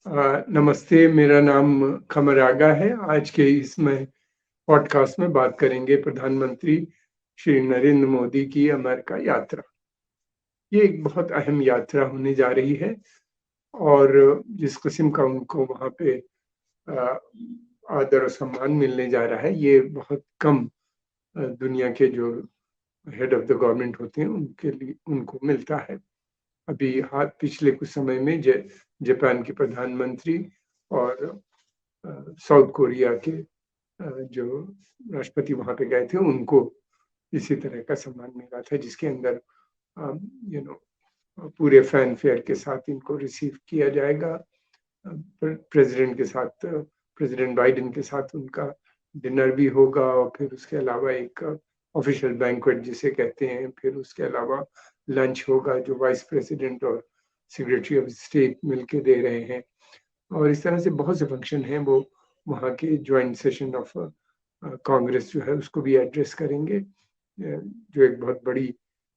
नमस्ते, मेरा नाम कमर आगा है। आज के इसमें पॉडकास्ट में बात करेंगे प्रधानमंत्री श्री नरेंद्र मोदी की अमेरिका यात्रा। ये एक बहुत अहम यात्रा होने जा रही है और जिस किस्म का उनको वहाँ पे अ, आदर और सम्मान मिलने जा रहा है, ये बहुत कम दुनिया के जो हेड ऑफ द गवर्नमेंट होते हैं, उनके लिए उनको मिलता है। अभी पिछले कुछ समय में जापान के प्रधानमंत्री और साउथ कोरिया के जो राष्ट्रपति वहाँ पे गए थे, उनको इसी तरह का सम्मान मिला था, जिसके अंदर यू नो पूरे फैन फेयर के साथ इनको रिसीव किया जाएगा। प्रेसिडेंट के साथ, प्रेसिडेंट बाइडेन के साथ उनका डिनर भी होगा और फिर उसके अलावा एक ऑफिशियल बैंक्वेट जिसे कहते हैं, फिर उसके अलावा लंच होगा जो वाइस प्रेसिडेंट और सेक्रेटरी ऑफ स्टेट मिलके दे रहे हैं। और इस तरह से बहुत से फंक्शन हैं। वो वहाँ के ज्वाइंट सेशन ऑफ कांग्रेस जो है उसको भी एड्रेस करेंगे, जो एक बहुत बड़ी,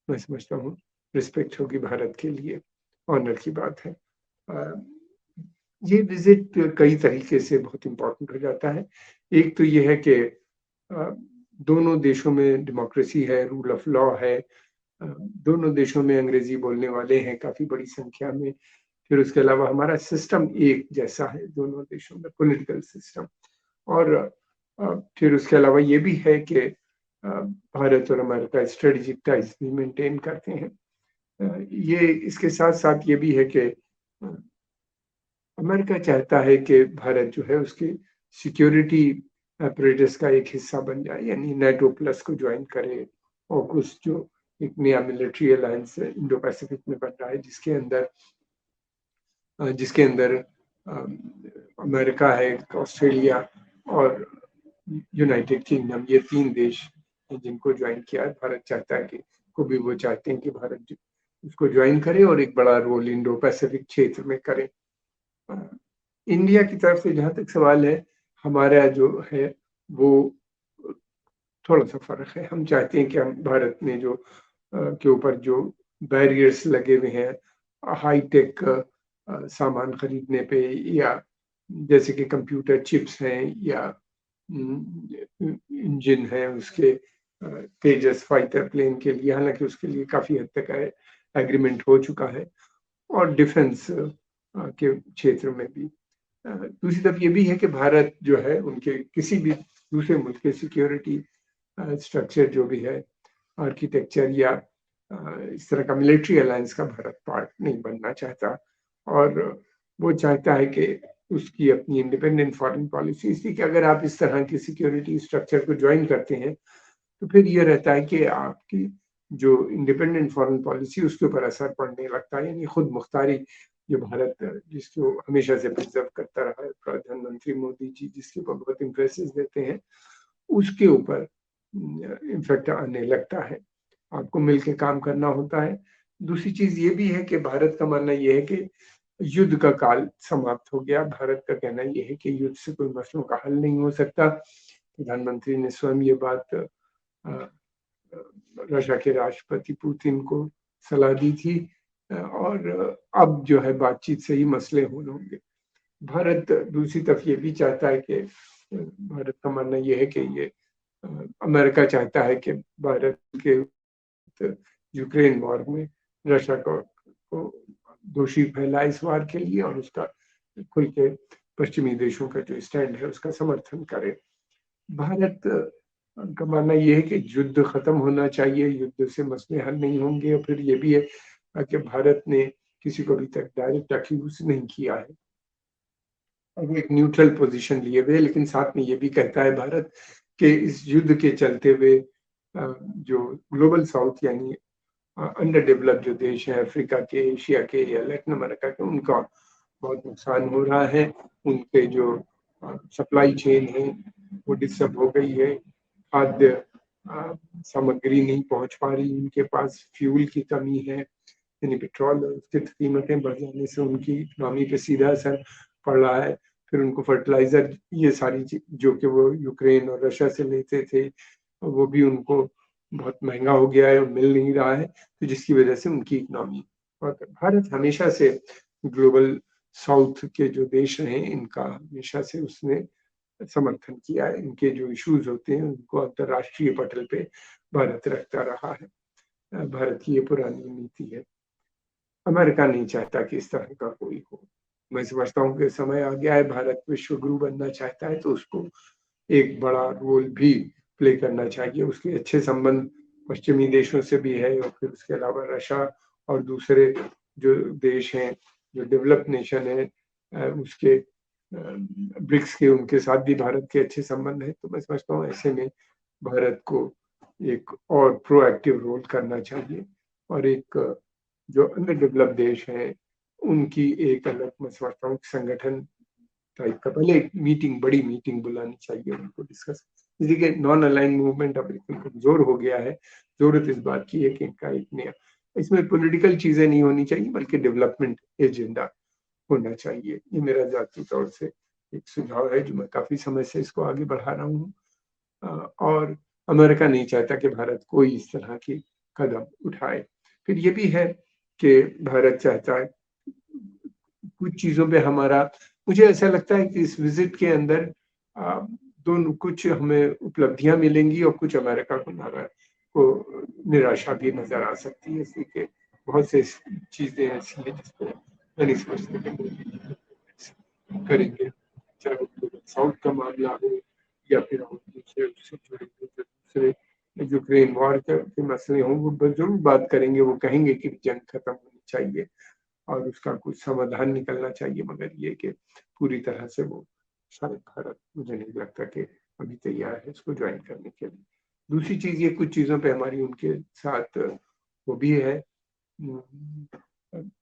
मैं समझता हूँ, रिस्पेक्ट होगी भारत के लिए, ऑनर की बात है। ये विजिट कई तरीके से बहुत इम्पोर्टेंट हो जाता है। एक तो ये है कि दोनों देशों में डेमोक्रेसी है, रूल ऑफ लॉ है, दोनों देशों में अंग्रेजी बोलने वाले हैं काफ़ी बड़ी संख्या में। फिर उसके अलावा हमारा सिस्टम एक जैसा है दोनों देशों में, पॉलिटिकल सिस्टम। और फिर उसके अलावा ये भी है कि भारत और अमेरिका स्ट्रेटेजिक टाइज भी मेंटेन करते हैं। ये इसके साथ साथ ये भी है कि अमेरिका चाहता है कि भारत जो है उसकी सिक्योरिटी apparatus का एक हिस्सा बन जाए, यानी नेटो प्लस को ज्वाइन करे और कुछ जो एक नया मिलिट्री अलायंस इंडो पैसिफिक में बन रहा है, जिसके अंदर अमेरिका है, ऑस्ट्रेलिया और यूनाइटेड किंगडम, ये 3 देश हैं जिनको ज्वाइन किया है। भारत चाहता है कि भी वो चाहते हैं कि भारत उसको ज्वाइन करे और एक बड़ा रोल इंडो पैसिफिक क्षेत्र में करे। इंडिया की तरफ से जहाँ तक सवाल है, हमारा जो है वो थोड़ा सा फर्क है। हम चाहते हैं कि हम भारत में जो के ऊपर जो बैरियर्स लगे हुए हैं हाई टेक सामान खरीदने पे, या जैसे कि कंप्यूटर चिप्स हैं या इंजन है उसके, तेजस फाइटर प्लेन के लिए, हालांकि उसके लिए काफी हद तक एग्रीमेंट हो चुका है, और डिफेंस के क्षेत्र में भी। दूसरी तरफ ये भी है कि भारत जो है उनके किसी भी दूसरे मुल्क के सिक्योरिटी स्ट्रक्चर जो भी है, आर्किटेक्चर या इस तरह का मिलिट्री अलायंस का भारत पार्ट नहीं बनना चाहता। और वो चाहता है कि उसकी अपनी इंडिपेंडेंट फॉरेन पॉलिसी, इसलिए कि अगर आप इस तरह की सिक्योरिटी स्ट्रक्चर को ज्वाइन करते हैं तो फिर ये रहता है कि आपकी जो इंडिपेंडेंट फॉरेन पॉलिसी उसके ऊपर असर पड़ने लगता है, यानी खुद मुख्तारी जो भारत जिसको हमेशा से प्रिजर्व करता रहा है, प्रधानमंत्री मोदी जी जिसके ऊपर बहुत इम्फेसिस देते हैं, उसके ऊपर इम्फेक्ट आने लगता है। आपको मिलके काम करना होता है। दूसरी चीज ये भी है कि भारत का मानना ये है कि युद्ध का काल समाप्त हो गया। भारत का कहना ये है कि युद्ध से कोई मसलों का हल नहीं हो सकता। प्रधानमंत्री ने स्वयं ये बात रशिया के राष्ट्रपति पुतिन को सलाह दी थी, और अब जो है बातचीत से ही मसले हल होंगे। भारत दूसरी तरफ ये भी चाहता है कि भारत का मानना ये है कि ये अमेरिका चाहता है कि भारत के यूक्रेन वॉर में रशिया को दोषी फैलाए इस वार के लिए, और उसका खुल के पश्चिमी देशों का जो स्टैंड है उसका समर्थन करे। भारत का मानना ये है कि युद्ध खत्म होना चाहिए, युद्ध से मसले हल नहीं होंगे। और फिर ये भी है कि भारत ने किसी को अभी तक डायरेक्ट अक्यूज नहीं किया है, वो एक न्यूट्रल पोजीशन लिए हुए, लेकिन साथ में ये भी कहता है भारत कि इस युद्ध के चलते हुए जो ग्लोबल साउथ यानी अंडर डेवलप जो देश है, अफ्रीका के, एशिया के या लैटिन अमेरिका के, उनका बहुत नुकसान हो रहा है। उनके जो सप्लाई चेन है वो डिस्टर्ब हो गई है, खाद्य सामग्री नहीं पहुंच पा रही, उनके पास फ्यूल की कमी है, यानी पेट्रोल उसकी कीमतें बढ़ जाने से उनकी इकोनॉमी पे सीधा असर पड़ रहा है। फिर उनको फर्टिलाइजर, ये सारी जो कि वो यूक्रेन और रशिया से लेते थे, वो भी उनको बहुत महंगा हो गया है और मिल नहीं रहा है, तो जिसकी वजह से उनकी इकोनॉमी। और भारत हमेशा से ग्लोबल साउथ के जो देश रहे इनका हमेशा से उसने समर्थन किया है। इनके जो इश्यूज होते हैं उनको अंतर्राष्ट्रीय पटल पे भारत रखता रहा है। भारत की ये पुरानी नीति है। अमेरिका नहीं चाहता कि इस तरह का कोई हो। मैं समझता हूँ कि समय आ गया है, भारत विश्व गुरु बनना चाहता है तो उसको एक बड़ा रोल भी प्ले करना चाहिए। उसके अच्छे संबंध पश्चिमी देशों से भी है और फिर उसके अलावा रशिया और दूसरे जो देश हैं, जो डेवलप्ड नेशन है, उसके ब्रिक्स के, उनके साथ भी भारत के अच्छे संबंध हैं। तो मैं समझता हूँ ऐसे में भारत को एक और प्रोएक्टिव रोल करना चाहिए और एक जो अन्य डेवलप देश हैं उनकी एक अलग, मैं समझता हूँ, संगठन टाइप का पहले एक मीटिंग, बड़ी मीटिंग बुलानी चाहिए उनको डिस्कस। इसलिए नॉन अलाइन मूवमेंट अब बिल्कुल कमजोर हो गया है। जरूरत इस बात की है कि इनका एक नया, इसमें पॉलिटिकल चीजें नहीं होनी चाहिए बल्कि डेवलपमेंट एजेंडा होना चाहिए। ये मेरा जाती तौर से एक सुझाव है जो मैं काफी समय से इसको आगे बढ़ा रहा हूँ। और अमेरिका नहीं चाहता कि भारत कोई इस तरह की कदम उठाए। फिर ये भी है कि भारत चाहता है कुछ चीजों पे हमारा, मुझे ऐसा लगता है कि इस विजिट के अंदर दोनों कुछ हमें उपलब्धियां मिलेंगी और कुछ अमेरिका को निराशा भी नजर आ सकती है। इसलिए कि बहुत से चीजें ऐसी हैं जिसको मैं नहीं समझता कि मोदी करेंगे, चाहे वो साउथ का मामला हो या फिर और दूसरे उससे जुड़े हुए जो दूसरे यूक्रेन वॉर के मसले हों, वो जरूर बात करेंगे। वो कहेंगे कि जंग खत्म होनी चाहिए और उसका कुछ समाधान निकलना चाहिए, मगर ये कि पूरी तरह से वो शायद भारत, मुझे नहीं लगता कि अभी तैयार है इसको ज्वाइन करने के लिए। दूसरी चीज, ये कुछ चीजों पे हमारी उनके साथ वो भी है,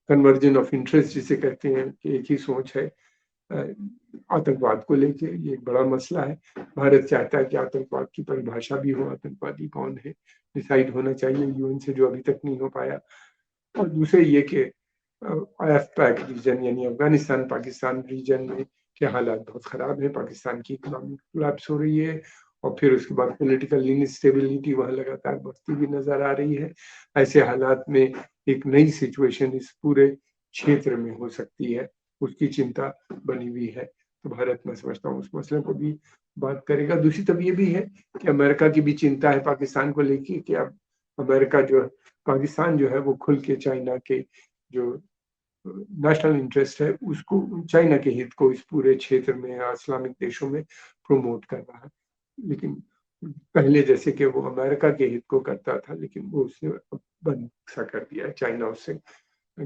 कन्वर्जन ऑफ इंटरेस्ट जिसे कहते हैं कि एक ही सोच है आतंकवाद को लेके। ये एक बड़ा मसला है। भारत चाहता है कि आतंकवाद की परिभाषा भी हो, आतंकवादी कौन है डिसाइड होना चाहिए यूएन से, जो अभी तक नहीं हो पाया। और दूसरे ये कि पैक रीजन यानी अफगानिस्तान पाकिस्तान रीजन में के हालात बहुत खराब है। पाकिस्तान की इकोनॉमिक कोलैप्स हो रही है और फिर उसके बाद पॉलिटिकल इंस्टेबिलिटी वहां लगातार बढ़ती हुई नजर आ रही है। ऐसे हालात में एक नई सिचुएशन इस पूरे क्षेत्र में हो सकती है, उसकी चिंता बनी हुई है। तो भारत, मैं समझता हूँ, उस मसले को भी बात करेगा। दूसरी तरफ ये भी है कि अमेरिका की भी चिंता है पाकिस्तान को लेकर कि अब अमेरिका जो, पाकिस्तान जो है वो खुल के चाइना के जो नेशनल इंटरेस्ट है उसको, चाइना के हित को इस पूरे क्षेत्र में या इस्लामिक देशों में प्रमोट कर रहा है। लेकिन पहले जैसे कि वो अमेरिका के हित को करता था, लेकिन वो उसने बंद सा कर दिया है। चाइना उससे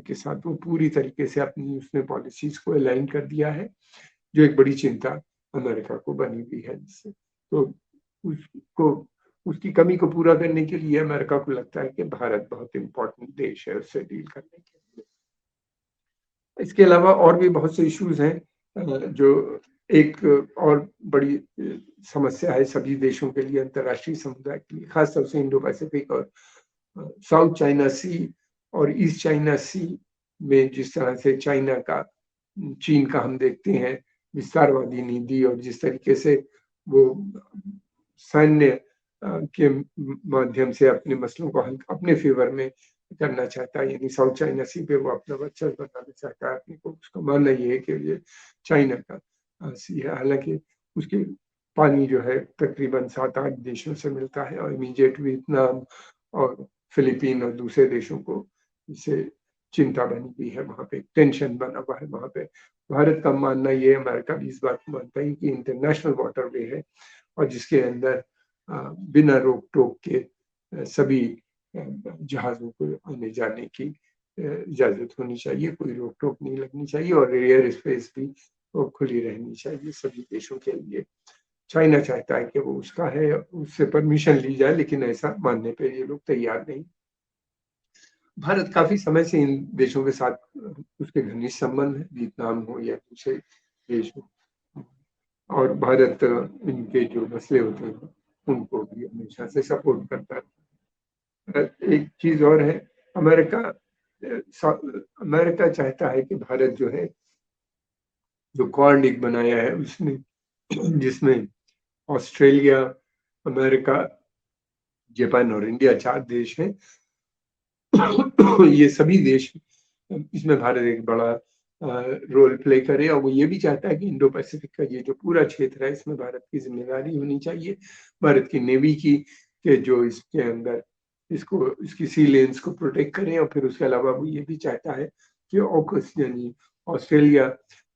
के साथ वो पूरी तरीके से अपनी उसने पॉलिसीज को अलाइन कर दिया है, जो एक बड़ी चिंता अमेरिका को बनी हुई है इससे। तो उसको, उसकी कमी को पूरा करने के लिए अमेरिका को लगता है कि भारत बहुत इंपॉर्टेंट देश है उससे डील करने के लिए। इसके अलावा और भी बहुत से इश्यूज हैं जो एक और बड़ी समस्या है सभी देशों के लिए, अंतर्राष्ट्रीय समुदाय के लिए, खासतौर से इंडो पैसिफिक और साउथ चाइना सी और ईस्ट चाइना सी में जिस तरह से चाइना का, चीन का हम देखते हैं विस्तारवादी नीति, और जिस तरीके से वो सैन्य के माध्यम से अपने मसलों को हल अपने फेवर में करना चाहता है, यानी साउथ चाइना सी पे वो अपना वर्चस्व बनाना चाहता है अपने को। उसका मानना ये है कि ये चाइना का सी है। हालांकि उसके पानी जो है तकरीबन 7-8 देशों से मिलता है और इमीडिएट वियतनाम और फिलीपीन और दूसरे देशों को इसे चिंता बनी हुई है, वहां पे टेंशन बना हुआ है वहां पे। भारत का मानना ये, अमेरिका भी इस बात को मानता है कि इंटरनेशनल वाटरवे है और जिसके अंदर बिना रोक टोक के सभी जहाजों को आने जाने की इजाजत होनी चाहिए, कोई रोक टोक नहीं लगनी चाहिए और एयर स्पेस भी वो खुली रहनी चाहिए सभी देशों के लिए। चाइना चाहता है कि वो उसका है, उससे परमिशन ली जाए, लेकिन ऐसा मानने पे ये लोग तैयार नहीं। भारत काफी समय से इन देशों के साथ उसके घनिष्ठ संबंध है, वियतनाम हो या दूसरे देश हो, और भारत इनके जो मसले होते हैं उनको भी हमेशा से सपोर्ट करता है। एक चीज और है, अमेरिका अमेरिका चाहता है कि भारत जो है, जो क्वाड एक बनाया है उसने, जिसमें ऑस्ट्रेलिया, अमेरिका, जापान और इंडिया 4 देश हैं। ये सभी देश, इसमें भारत एक बड़ा रोल प्ले करे, और वो ये भी चाहता है कि इंडो पैसिफिक का ये जो पूरा क्षेत्र है इसमें भारत की जिम्मेदारी होनी चाहिए, भारत की नेवी की, कि जो इसके अंदर इसको इसकी सी लेन्स को प्रोटेक्ट करें। और फिर उसके अलावा वो ये भी चाहता है कि ऑकस यानी ऑस्ट्रेलिया,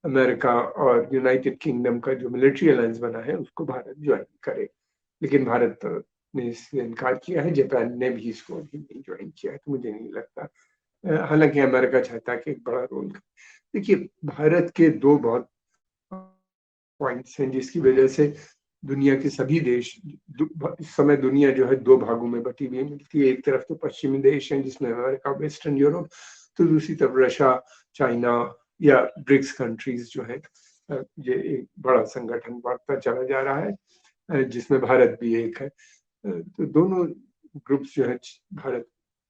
अमेरिका और यूनाइटेड किंगडम का जो मिलिट्री अलायंस बना है उसको भारत ज्वाइन करे। लेकिन भारत ने इससे इनकार किया है, जापान ने भी इसको अभी नहीं ज्वाइन किया है, तो मुझे नहीं लगता। हालांकि अमेरिका चाहता है कि एक बड़ा रोल। देखिए, भारत के दो बहुत पॉइंट्स हैं जिसकी वजह से दुनिया के सभी देश, इस समय दुनिया जो है दो भागों में बटी हुई मिलती है। एक तरफ तो पश्चिमी देश हैं जिसमें अमेरिका, वेस्टर्न यूरोप, तो दूसरी तरफ रशिया, चाइना या ब्रिक्स कंट्रीज जो है। ये एक बड़ा संगठन बढ़ता चला जा रहा है जिसमें भारत भी एक है। तो दोनों ग्रुप्स जो है भारत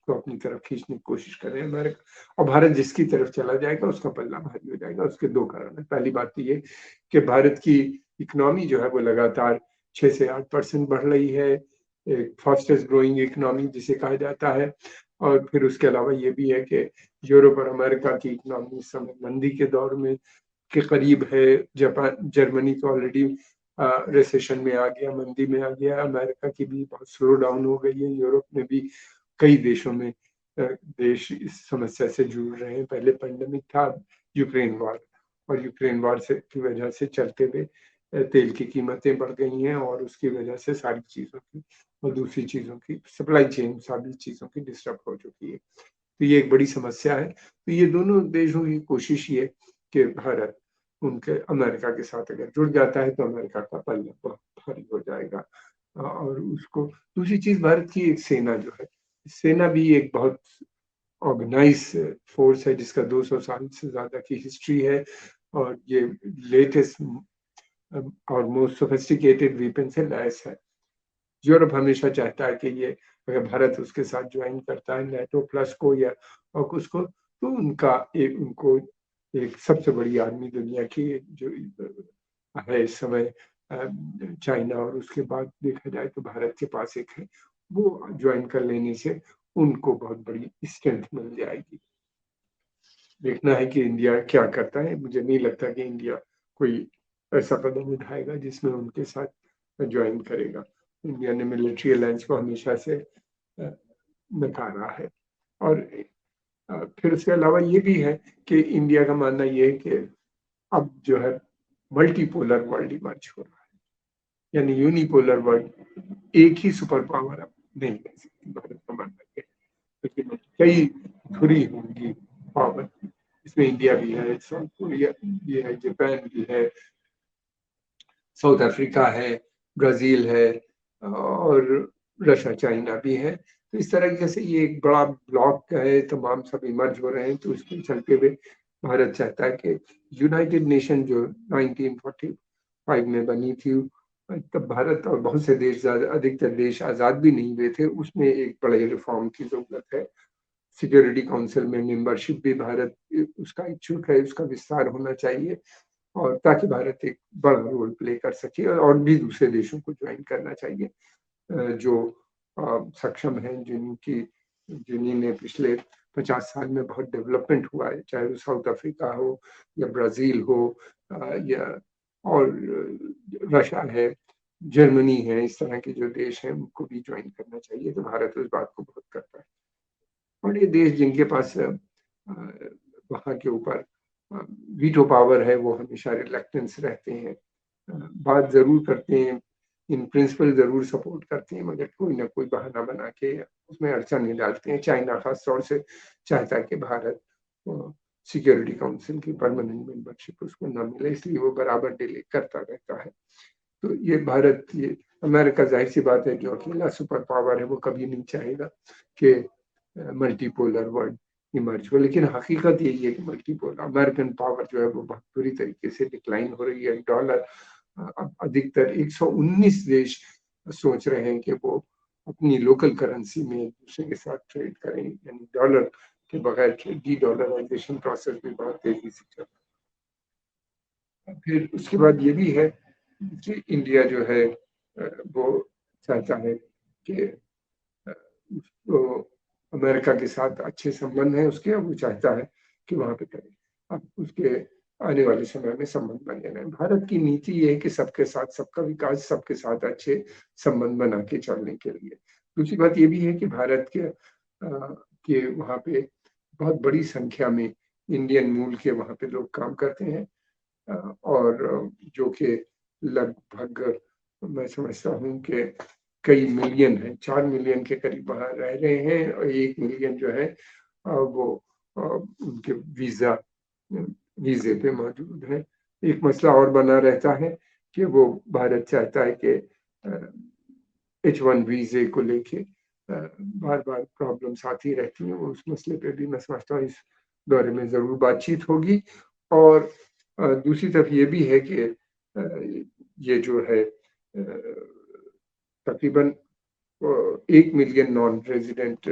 को अपनी तरफ खींचने की कोशिश कर रहे हैं। अमेरिका और भारत जिसकी तरफ चला जाएगा उसका पल्ला भारी हो जाएगा। उसके दो कारण है। पहली बात तो ये कि भारत की इकोनॉमी जो है वो लगातार 6 से 8% बढ़ रही है, एक फास्टेस्ट ग्रोइंग इकोनॉमी जिसे कहा जाता है। और फिर उसके अलावा ये भी है कि यूरोप और अमेरिका की इकोनॉमी इस समय मंदी के दौर में के करीब है। जापान, जर्मनी तो ऑलरेडी रिसेशन में आ गया, मंदी में आ गया। अमेरिका की भी बहुत स्लो डाउन हो गई है। यूरोप में भी कई देशों में देश इस समस्या से जूझ रहे हैं। पहले पेंडेमिक था, यूक्रेन वॉर, और यूक्रेन वॉर से की वजह से चलते हुए तेल की कीमतें बढ़ गई हैं, और उसकी वजह से सारी चीज़ों की और दूसरी चीज़ों की सप्लाई चेन, सारी चीज़ों की डिस्टर्ब हो चुकी है। तो ये एक बड़ी समस्या है। तो ये दोनों देशों की कोशिश ये कि भारत उनके अमेरिका के साथ अगर जुड़ जाता है तो अमेरिका का पल्ला बहुत भारी हो जाएगा। और उसको दूसरी चीज, भारत की एक सेना जो है, सेना भी एक बहुत ऑर्गेनाइज फोर्स है जिसका 200 साल से ज्यादा की हिस्ट्री है, और ये लेटेस्ट और मोस्ट सोफिस्टिकेटेड वेपन से लैस है। यूरोप हमेशा चाहता है कि ये अगर भारत उसके साथ ज्वाइन करता है नेटो प्लस को या ऑकस को, तो उनको एक सबसे बड़ी आर्मी दुनिया की जो है इस समय, चाइना और उसके बाद देखा जाए तो भारत के पास एक है, वो ज्वाइन कर लेने से उनको बहुत बड़ी स्ट्रेंथ मिल जाएगी। देखना है कि इंडिया क्या करता है। मुझे नहीं लगता कि इंडिया कोई ऐसा कदम उठाएगा जिसमें उनके साथ ज्वाइन करेगा। इंडिया ने मिलिट्री अलायंस को हमेशा से नकारा है। और फिर उसके अलावा ये भी है कि इंडिया का मानना ये है कि अब जो है मल्टीपोलर वर्ल्ड इमर्ज हो रहा है, यानी यूनिपोलर वर्ल्ड एक ही सुपर पावर अब नहीं रह सकती। भारत का मानना है, लेकिन कई धुरी होंगी पावर। इसमें इंडिया भी है, साउथ कोरिया भी है, जापान भी है, साउथ अफ्रीका है, ब्राजील है, और रशिया, चाइना भी है। तो इस तरीके से ये एक बड़ा ब्लॉक है, तमाम सब इमर्ज हो रहे हैं। तो इसके चलते हुए भारत चाहता है कि यूनाइटेड नेशन जो 1945 में बनी थी, तब भारत और बहुत से देश, अधिकतर देश आजाद भी नहीं हुए थे, उसमें एक बड़े रिफॉर्म की जरूरत है। सिक्योरिटी काउंसिल में मेंबरशिप भी भारत उसका इच्छुक है, उसका विस्तार होना चाहिए, और ताकि भारत एक बड़ा रोल प्ले कर सके। और भी दूसरे देशों को ज्वाइन करना चाहिए जो सक्षम हैं, जिन्होंने पिछले 50 साल में बहुत डेवलपमेंट हुआ है, चाहे वो साउथ अफ्रीका हो या ब्राजील हो या और रशिया है, जर्मनी है। इस तरह के जो देश हैं उनको भी ज्वाइन करना चाहिए। तो भारत उस बात को बहुत करता है। और ये देश जिनके पास वहाँ के ऊपर वीटो पावर है, वो हमेशा रिलक्टेंस रहते हैं, बात जरूर करते हैं, इन प्रिंसिपल जरूर सपोर्ट करते हैं, मगर कोई ना कोई बहाना बना के उसमें अड़चन नहीं डालते हैं। चाइना खास तौर से चाहता है कि भारत सिक्योरिटी काउंसिल की परमानेंट मेंबरशिप उसको न मिले, इसलिए वो बराबर डिले करता रहता है। तो ये भारत, ये अमेरिका जाहिर सी बात है जो अकेला सुपर पावर है, वो कभी नहीं चाहेगा कि मल्टीपोलर वर्ल्ड इमर्ज हो। लेकिन हकीकत यही है कि मल्टीपोलर अमेरिकन पावर जो है वो बहुत बुरी तरीके से डिक्लाइन हो रही है। डॉलर अब अधिकतर 119 देश सोच रहे हैं कि वो अपनी लोकल करेंसी में एक दूसरे के साथ ट्रेड करें, यानी डॉलर के बगैर डी डॉलराइजेशन प्रोसेस भी बहुत तेजी से चल रहा है। फिर उसके बाद ये भी है कि इंडिया जो है वो चाहता है कि उसको अमेरिका के साथ अच्छे संबंध हैं उसके, और वो चाहता है कि वहां पे करें। अब उसके आने वाले समय में संबंध बने रहे। भारत की नीति ये है कि सबके साथ सबका विकास, सबके साथ अच्छे संबंध बना के चलने के लिए। दूसरी बात ये भी है कि भारत के वहाँ पे बहुत बड़ी संख्या में इंडियन मूल के वहाँ पे लोग काम करते हैं, और जो कि लगभग मैं समझता हूँ कि कई मिलियन है, 4 मिलियन के करीब वहाँ रह रहे हैं, और 1 मिलियन जो है वो उनके वीज़े पे मौजूद है। एक मसला और बना रहता है कि वो भारत चाहता है कि H1 वीज़े को लेके बार-बार प्रॉब्लम्स आती रहती हैं। उस मसले पे भी मैं समझता हूँ इस दौरे में ज़रूर बातचीत होगी। और दूसरी तरफ ये भी है कि ये जो है तकरीबन 1 मिलियन नॉन रेज़िडेंट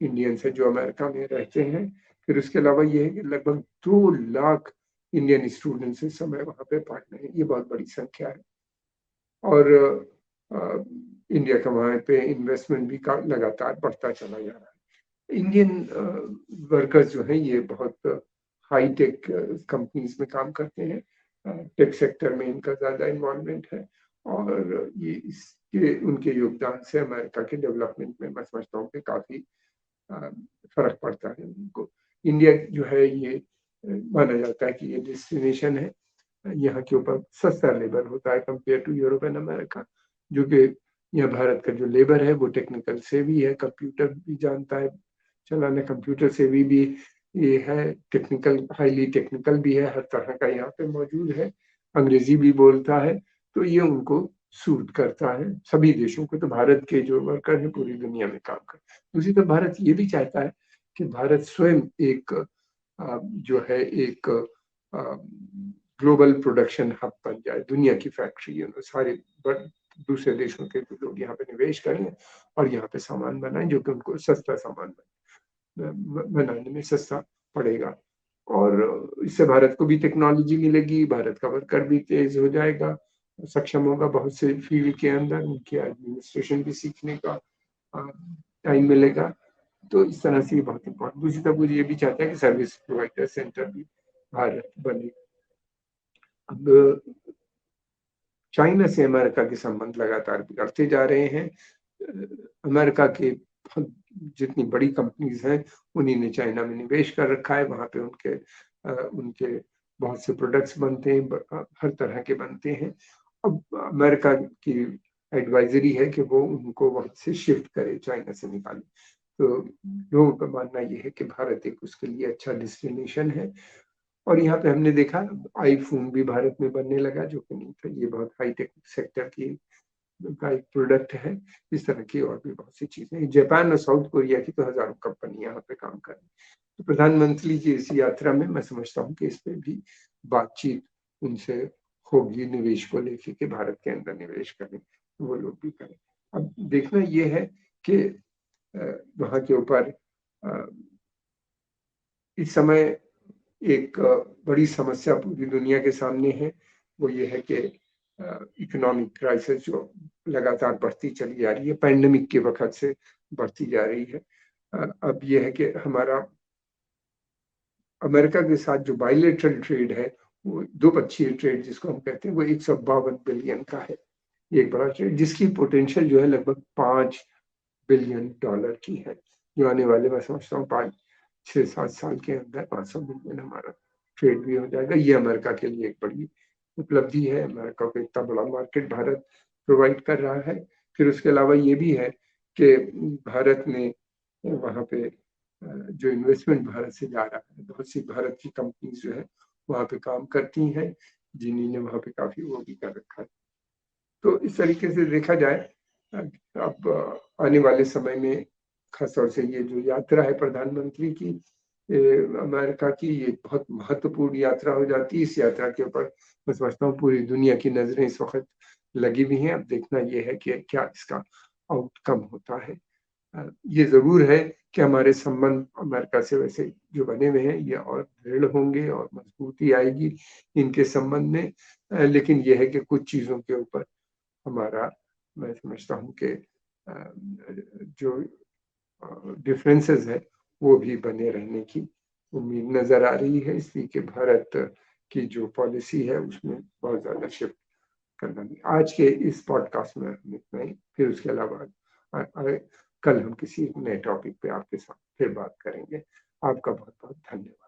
इंडियंस हैं जो अमेरिका में रहते हैं। फिर उसके अलावा ये है कि लगभग 2 लाख इंडियन स्टूडेंट्स इस समय वहाँ पे पढ़ रहे हैं। ये बहुत बड़ी संख्या है। और इंडिया का वहाँ पे इन्वेस्टमेंट भी लगातार बढ़ता चला जा रहा है। इंडियन वर्कर्स जो हैं ये बहुत हाई टेक कंपनीज में काम करते हैं। टेक सेक्टर में इनका ज़्यादा इन्वॉल्वमेंट है, और ये इसके उनके योगदान से अमेरिका के डेवलपमेंट में मैं समझता हूँ कि काफ़ी फ़र्क पड़ता है उनको। इंडिया जो है ये माना जाता है कि ये डेस्टिनेशन है। यहाँ के ऊपर सस्ता लेबर होता है compare to Europe and America, जो कि यहाँ भारत का जो लेबर है वो टेक्निकल सेवी है, कंप्यूटर भी जानता है चलाना, कंप्यूटर सेवी भी ये है, टेक्निकल हाईली टेक्निकल भी है, हर तरह का यहाँ पे मौजूद है, अंग्रेजी भी बोलता है, तो ये उनको सूट करता है सभी देशों को। तो भारत के जो वर्कर हैं पूरी दुनिया में काम कर। दूसरी तरफ भारत ये भी चाहता है कि भारत स्वयं एक जो है एक ग्लोबल प्रोडक्शन हब बन जाए, दुनिया की फैक्ट्री सारे दूसरे देशों के लोग यहाँ पे निवेश करें और यहाँ पे सामान बनाएं जो कि उनको सस्ता सामान बनाने में सस्ता पड़ेगा। और इससे भारत को भी टेक्नोलॉजी मिलेगी, भारत का वर्कर भी तेज हो जाएगा, सक्षम होगा बहुत से फील्ड के अंदर, उनके एडमिनिस्ट्रेशन भी सीखने का टाइम मिलेगा। तो इस तरह से ये बहुत इम्पोर्टेंट। दूसरी तरफ वो ये भी चाहता है कि सर्विस प्रोवाइडर सेंटर भी भारत बने। अब चाइना से अमेरिका के संबंध लगातार बिगड़ते जा रहे हैं। अमेरिका के जितनी बड़ी कंपनीज हैं उन्हीं ने चाइना में निवेश कर रखा है। वहाँ पे उनके बहुत से प्रोडक्ट्स बनते हैं, हर तरह के बनते हैं। अब अमेरिका की एडवाइजरी है कि वो उनको वहाँ से शिफ्ट करे, चाइना से निकाले। तो लोगों का मानना ये है कि भारत एक उसके लिए अच्छा डेस्टिनेशन है। और यहाँ पे हमने देखा आईफोन भी भारत में बनने लगा, जो कि नहीं था। ये बहुत हाईटेक सेक्टर का एक प्रोडक्ट है। इस तरह की और भी बहुत सी चीजें, जापान और साउथ कोरिया की तो हजारों कंपनी यहाँ पे काम कर रही है। तो प्रधानमंत्री की इस यात्रा में मैं समझता हूँ कि इस पे भी बातचीत उनसे होगी, निवेश को लेके कि भारत के अंदर निवेश करें, वो लोग भी करें। अब देखना ये है कि वहाँ के ऊपर इस समय एक बड़ी समस्या पूरी दुनिया के सामने है। वो ये है कि इकोनॉमिक क्राइसिस जो लगातार बढ़ती चली जा रही है, पैंडेमिक के वक़्त से बढ़ती जा रही है। अब ये है कि हमारा अमेरिका के साथ जो बायलैटरल ट्रेड है, वो द्विपक्षीय ट्रेड जिसको हम कहते हैं, वो 152 बिलियन का है। ये एक बड़ा ट्रेड जिसकी पोटेंशियल जो है लगभग 5 बिलियन डॉलर की है, जो आने वाले मैं समझता हूँ 5-6-7 साल के अंदर 500 बिलियन हमारा ट्रेड भी हो जाएगा। ये अमेरिका के लिए एक बड़ी उपलब्धि है। अमेरिका को इतना बड़ा मार्केट भारत प्रोवाइड कर रहा है। फिर उसके अलावा ये भी है कि भारत ने वहाँ पे जो इन्वेस्टमेंट भारत से जा रहा है, बहुत सी भारत की कंपनीज जो है वहाँ पे काम करती हैं, जिन्हीं ने वहाँ पे काफी वो भी कर रखा है। तो इस तरीके से देखा जाए, अब आने वाले समय में खासतौर से ये जो यात्रा है प्रधानमंत्री की अमेरिका की, ये बहुत महत्वपूर्ण यात्रा हो जाती है। इस यात्रा के ऊपर मैं समझता हूँ पूरी दुनिया की नजरें इस वक्त लगी हुई हैं। अब देखना ये है कि क्या इसका आउटकम होता है। ये जरूर है कि हमारे संबंध अमेरिका से वैसे जो बने हुए हैं ये और दृढ़ होंगे और मजबूती आएगी इनके संबंध में। लेकिन ये है कि कुछ चीजों के ऊपर हमारा, मैं समझता हूँ कि जो डिफरेंसेस है वो भी बने रहने की उम्मीद नजर आ रही है, इसलिए कि भारत की जो पॉलिसी है उसमें बहुत ज्यादा शिफ्ट करना नहीं। आज के इस पॉडकास्ट में हम इतना ही, फिर उसके अलावा कल हम किसी नए टॉपिक पे आपके साथ फिर बात करेंगे। आपका बहुत बहुत धन्यवाद।